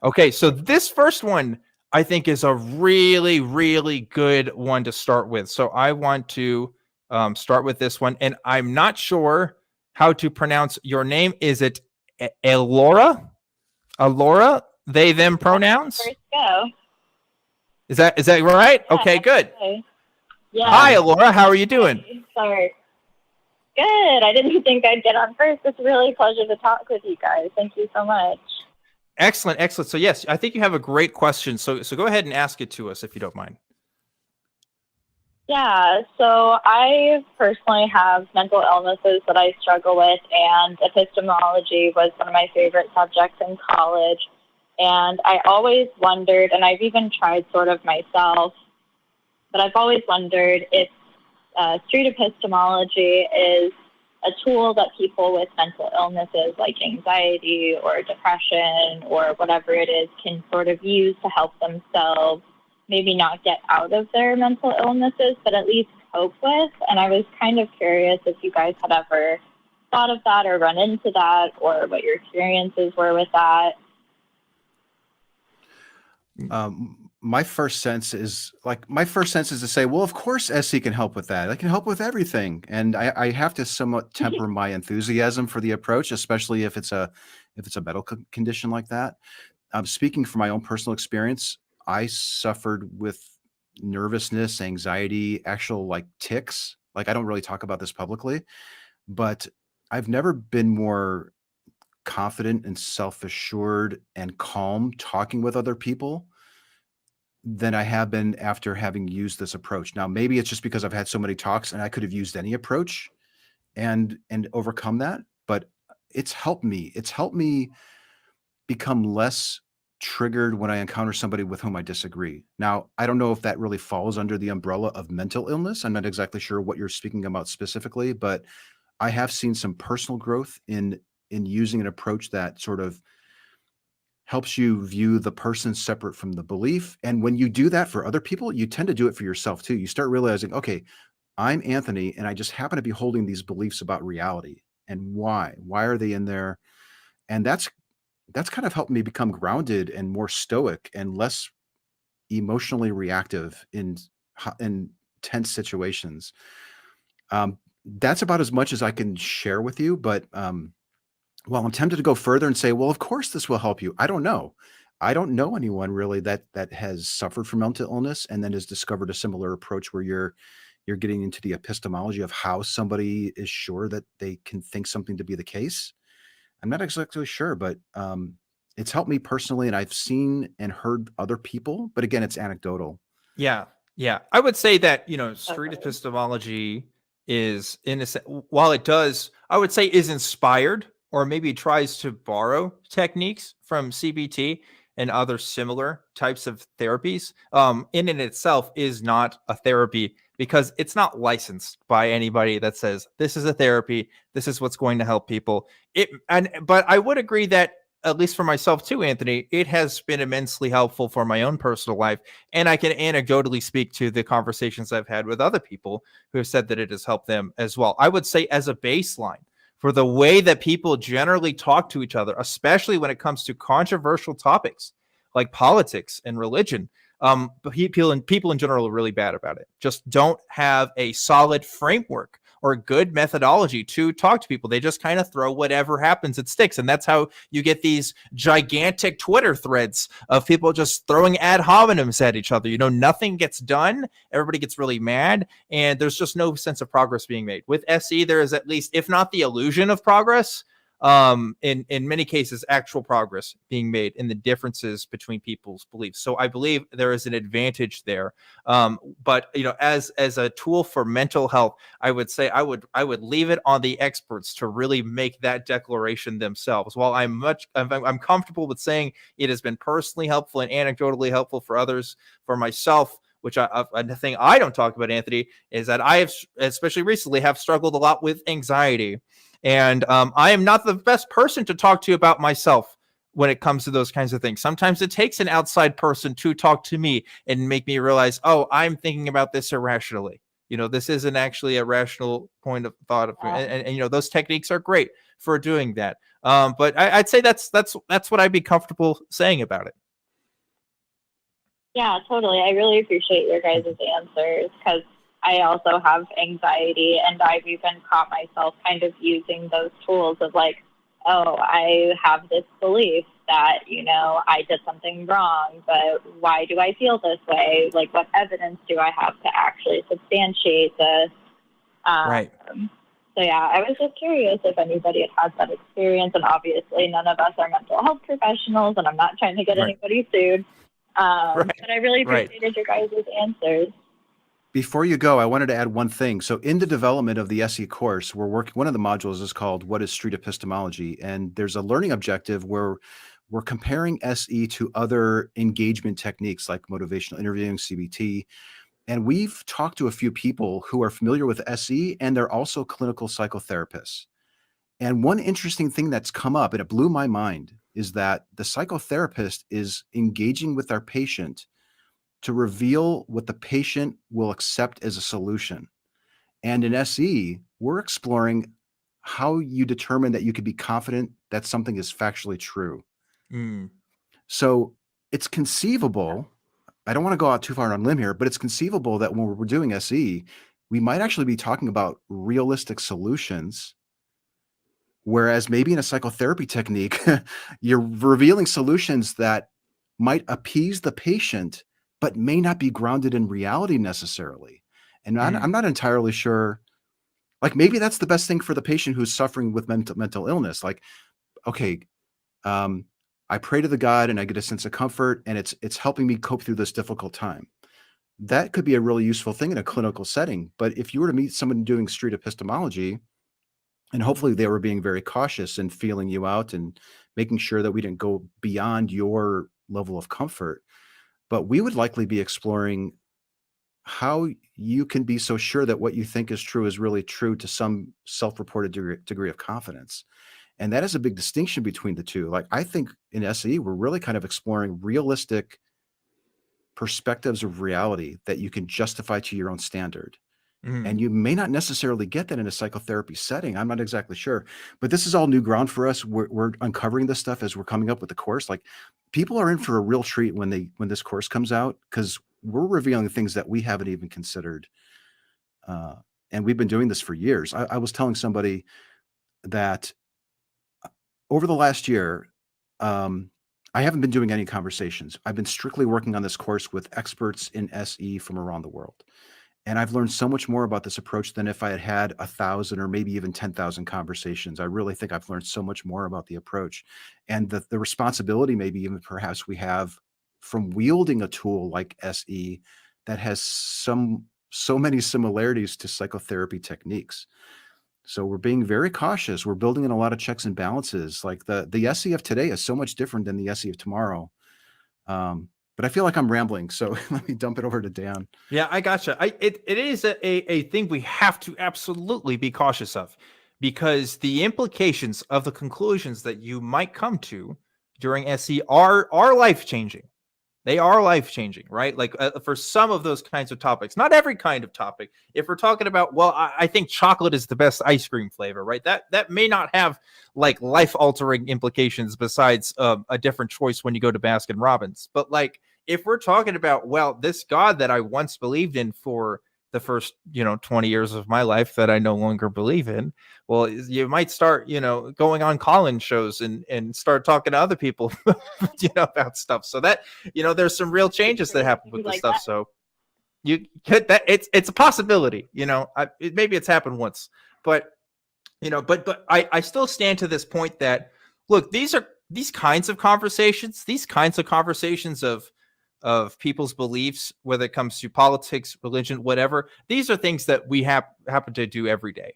Okay, so this first one I think is a really, really good one to start with. So I want to start with this one, and I'm not sure how to pronounce your name. Is it Aelora? Aelora? They, them pronouns? First go. Is that right? Yeah, okay, good. Okay. Yeah. Hi, Aelora. How are you doing? Sorry. Good. I didn't think I'd get on first. It's really a pleasure to talk with you guys. Thank you so much. Excellent, excellent. So yes, I think you have a great question. So go ahead and ask it to us if you don't mind. Yeah, so I personally have mental illnesses that I struggle with, and epistemology was one of my favorite subjects in college. And I always wondered, and I've even tried sort of myself, but I've always wondered if street epistemology is a tool that people with mental illnesses like anxiety or depression or whatever it is can sort of use to help themselves maybe not get out of their mental illnesses, but at least cope with. And I was kind of curious if you guys had ever thought of that or run into that, or what your experiences were with that. My first sense is to say, well, of course SE can help with that. I can help with everything. And I have to somewhat temper my enthusiasm for the approach, especially if it's a medical condition like that. Speaking from my own personal experience, I suffered with nervousness, anxiety, actual like tics. Like, I don't really talk about this publicly, but I've never been more confident and self-assured and calm talking with other people than I have been after having used this approach. Now, maybe it's just because I've had so many talks and I could have used any approach and overcome that, but it's helped me. It's helped me become less triggered when I encounter somebody with whom I disagree. Now, I don't know if that really falls under the umbrella of mental illness. I'm not exactly sure what you're speaking about specifically, but I have seen some personal growth in using an approach that sort of helps you view the person separate from the belief. And when you do that for other people, you tend to do it for yourself too. You start realizing, okay, I'm Anthony and I just happen to be holding these beliefs about reality. And why are they in there? And that's kind of helped me become grounded and more stoic and less emotionally reactive in tense situations. That's about as much as I can share with you, but well, I'm tempted to go further and say, well, of course this will help you. I don't know. I don't know anyone really that has suffered from mental illness and then has discovered a similar approach where you're getting into the epistemology of how somebody is sure that they can think something to be the case. I'm not exactly sure, but it's helped me personally, and I've seen and heard other people, but again, it's anecdotal. Yeah. I would say that, street epistemology is, while it does, I would say is inspired or maybe tries to borrow techniques from CBT and other similar types of therapies, in and itself is not a therapy because it's not licensed by anybody that says this is a therapy, this is what's going to help people. But I would agree that, at least for myself too, Anthony, it has been immensely helpful for my own personal life. And I can anecdotally speak to the conversations I've had with other people who have said that it has helped them as well. I would say as a baseline for the way that people generally talk to each other, especially when it comes to controversial topics like politics and religion, people in general are really bad about it. Just don't have a solid framework or good methodology to talk to people. They just kind of throw whatever happens, it sticks. And that's how you get these gigantic Twitter threads of people just throwing ad hominems at each other. Nothing gets done. Everybody gets really mad. And there's just no sense of progress being made. With SE, there is at least, if not the illusion of progress, in many cases, actual progress being made in the differences between people's beliefs. So I believe there is an advantage there. But as a tool for mental health, I would say I would leave it on the experts to really make that declaration themselves. While I'm comfortable with saying it has been personally helpful and anecdotally helpful for others, for myself, which the thing I don't talk about, Anthony, is that I have, especially recently, have struggled a lot with anxiety. And I am not the best person to talk to about myself when it comes to those kinds of things. Sometimes it takes an outside person to talk to me and make me realize, oh, I'm thinking about this irrationally. This isn't actually a rational point of thought. And those techniques are great. for doing that. But I'd say that's what I'd be comfortable saying about it. Yeah, totally. I really appreciate your guys' answers because I also have anxiety, and I've even caught myself kind of using those tools of like, oh, I have this belief that, I did something wrong, but why do I feel this way? Like, what evidence do I have to actually substantiate this? Right. So, yeah, I was just curious if anybody had that experience, and obviously none of us are mental health professionals, and I'm not trying to get anybody sued. But I really appreciated your guys' answers. Before you go, I wanted to add one thing. So in the development of the SE course, we're working, one of the modules is called What is Street Epistemology? And there's a learning objective where we're comparing SE to other engagement techniques like motivational interviewing, CBT. And we've talked to a few people who are familiar with SE, and they're also clinical psychotherapists. And one interesting thing that's come up, and it blew my mind, is that the psychotherapist is engaging with our patient to reveal what the patient will accept as a solution. And in SE, we're exploring how you determine that you can be confident that something is factually true. So it's conceivable, I don't want to go out too far on a limb here, but it's conceivable that when we're doing SE, we might actually be talking about realistic solutions. Whereas maybe in a psychotherapy technique, you're revealing solutions that might appease the patient, but may not be grounded in reality necessarily. And I'm not entirely sure, like maybe that's the best thing for the patient who's suffering with mental illness. Like, okay, I pray to the God and I get a sense of comfort, and it's helping me cope through this difficult time. That could be a really useful thing in a clinical setting. But if you were to meet someone doing street epistemology, and hopefully they were being very cautious and feeling you out and making sure that we didn't go beyond your level of comfort, but we would likely be exploring how you can be so sure that what you think is true is really true to some self-reported degree of confidence. And that is a big distinction between the two. Like, I think in SE, we're really kind of exploring realistic perspectives of reality that you can justify to your own standard. And you may not necessarily get that in a psychotherapy setting. I'm not exactly sure, but this is all new ground for us. We're uncovering this stuff as we're coming up with the course. Like, people are in for a real treat when this course comes out, because we're revealing things that we haven't even considered. And we've been doing this for years. I was telling somebody that over the last year, I haven't been doing any conversations. I've been strictly working on this course with experts in SE from around the world. And I've learned so much more about this approach than if I had had 1,000 or maybe even 10,000 conversations. I really think I've learned so much more about the approach, and the responsibility maybe even perhaps we have from wielding a tool like SE that has so many similarities to psychotherapy techniques. So we're being very cautious. We're building in a lot of checks and balances. Like the SE of today is so much different than the SE of tomorrow. But I feel like I'm rambling, so let me dump it over to Dan. Yeah, I gotcha. It is a thing we have to absolutely be cautious of, because the implications of the conclusions that you might come to during SE are life-changing. They are life-changing, right? Like for some of those kinds of topics, not every kind of topic. If we're talking about, well, I think chocolate is the best ice cream flavor, right? That may not have like life-altering implications besides a different choice when you go to Baskin Robbins. But like, if we're talking about, well, this God that I once believed in for the first, 20 years of my life that I no longer believe in, well, you might start, going on call-in shows and start talking to other people, about stuff. So that, there's some real changes that happen with this stuff. So you could, that it's a possibility, maybe it's happened once, but I still stand to this point that, look, these kinds of conversations of people's beliefs, whether it comes to politics, religion, whatever, these are things that we happen to do every day.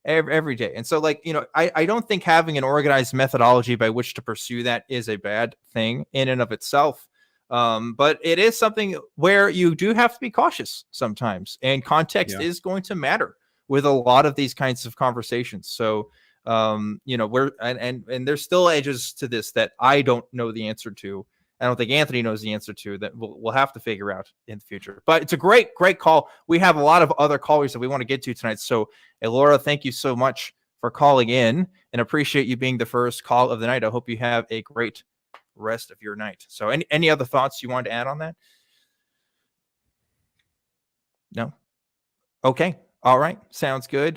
And so, like, I don't think having an organized methodology by which to pursue that is a bad thing in and of itself. But it is something where you do have to be cautious sometimes, and context is going to matter with a lot of these kinds of conversations. So, we're and there's still edges to this that I don't know the answer to. I don't think Anthony knows the answer to, that we'll have to figure out in the future. But it's a great call. We have a lot of other callers that we want to get to tonight. So, Aelora, thank you so much for calling in and appreciate you being the first call of the night. I hope you have a great rest of your night. So any other thoughts you wanted to add on that? No? Okay. All right. Sounds good.